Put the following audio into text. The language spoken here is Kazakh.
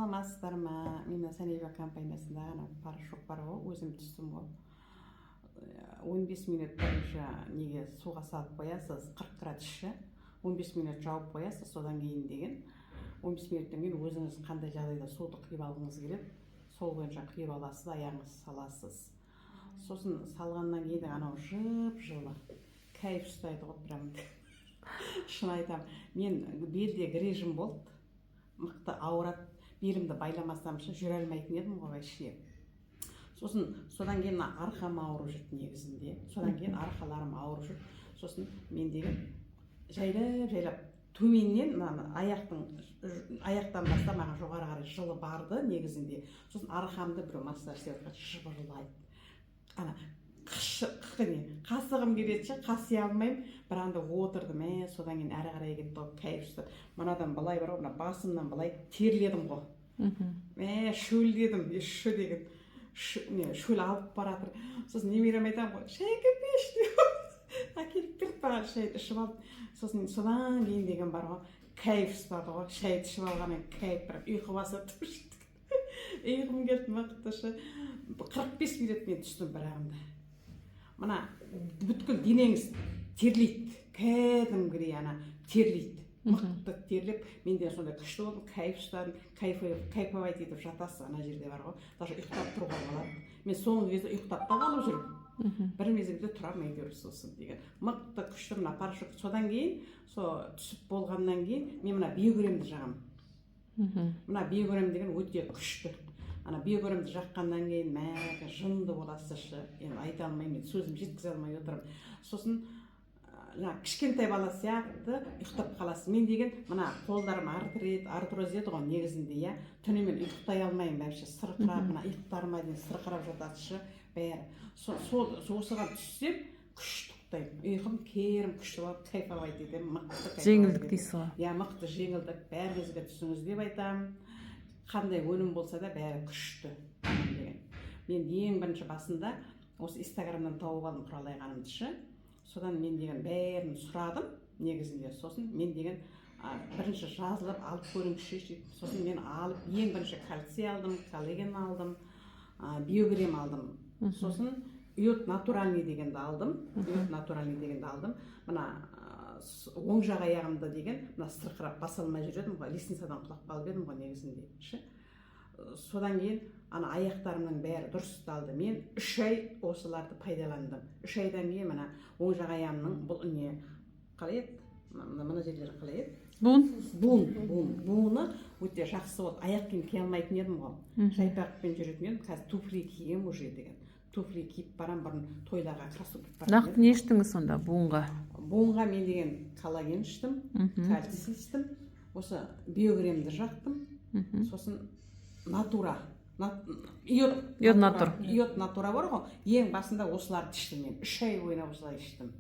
саламатсыздар ма? Мен Санева компаниясында ана порошок бар ғой, өзім түстім ғой. 15 минут бойынша неге суға салып қоясыз, 40 градусша. 15 минут жауып қоясыз, содан кейін деген 15 минуттан кейін өзіңіз қандай жағдайда суды құйып алғыңыз келеді, сол бойынша құйып аласыз, аяғыңызды саласыз. Сосын салғаннан кейін анау жып-жылы кайф ұстайды ғой, прям. Шын айтамын, мен белдегі режим болды, мықты ауырады, белімді байламасам жүре алмайтын едім ғой вообще. Содан кейін арқам ауырып жүрді негізінде, содан кейін арқаларым ауырып жүрді. Сосын мен деген жайлап төменнен аяқтан бастап маған жоғары қарай жылы барды негізінде. Сосын арқамды біреу массаж істеп жыбырлайды. Ана қасығым келеді, қаси алмаймын, бір анда отырдым, содан кейін әрі қарай кетті ғой, кайф ұстады. Мынадан былай бар ғой, басымнан былай терледім ғой. Шөлдедім, шу деген шөл алып баратыр. Сосын немерем айтамын ғой, шай кепеш деп әкеліп берді маған, шайды ішіп алып. Содан кейін деген бар ғой, кайф ұстады ғой, шайды ішіп алғанмен кайф, бірақ ұйқы басып ұйқым келді мықтышы. 45 минут мен түстім бірағында. Мына бүткіл денеңіз терлейді, кәдімгідей терлейді, мықты терлеп, мен де сондай күшті болдым, кайф ұстадым, кайфовать етіп жатасыз, ана жерде бар ғой, даже ұйықтап тұруға болады. Мен соңғы кезде ұйықтап та қалып жүрмін, бір мезгілде тұрамын әйтеуір сосын деген, мықты күшті мына порошок. Содан кейін, түсіп болғаннан кейін, мен мына биогремді жағамын. Мына биогрем деген өте күшті. Ана биогремді жаққаннан кейін мәңгі жынды боласызшы, енді айта алмаймын, сөзім жеткізе алмай отырмын. Сосын кішкентай бала сияқты ұйықтап қаласыз. Мен деген мына қолдарым артроз еді ғой негізінде, түнімен ұйықтай алмаймын, бәрше сырқырап, мына иықтарыма дейін сырқырап жататышы бәрі. Осыған түссем күшті ұйықтаймын, ұйқым керім күшті болып кайфовать етемін, мықты. Жеңілдік дейсіз ғой. Иә, мықты жеңілдік, бәріңізге түсіңіз деп айтамын. Қандай өнім болса да бәрі күшті. Мен ең бірінші басында осы инстаграмнан тауып алдым Құралай ханымды. Содан мен деген бәрін сұрадым негізінде. Сосын мен деген бірінші жазылып алып көріңізші. Сосын мен алып ең бірінші кальций алдым, коллаген алдым, биогрем алдым. Сосын йод натуральный дегенді алдым. Мына оң жақ аяғымда деген мына сырқырап баса алмай жүр едім ғой, лестницадан құлап қалып едім ғой негізінде. Содан кейін ана аяқтарымның бәрі дұрысталды. Мен 3 ай осыларды пайдаландым. 3 айдан кейін мына оң жақ аяғымның бұл не қалай еді? Мына жерлері қалай еді? Буыны өте жақсы болды. Аяқ киім кие алмайтын едім ғой. Жайпақпен жүретін едім, қазір туфли кием уже деген. Туфли киіп барам, бұрын тойларға кроссовки барам. Нақты не іштіңіз сонда буынға? Буынға мен деген коллаген іштім, кальций іштім, осы биогремді жақтым, сосын натура, йод натура бар ғой, ең басында осыларды іштім мен, 3 ай бойына осылай іштім.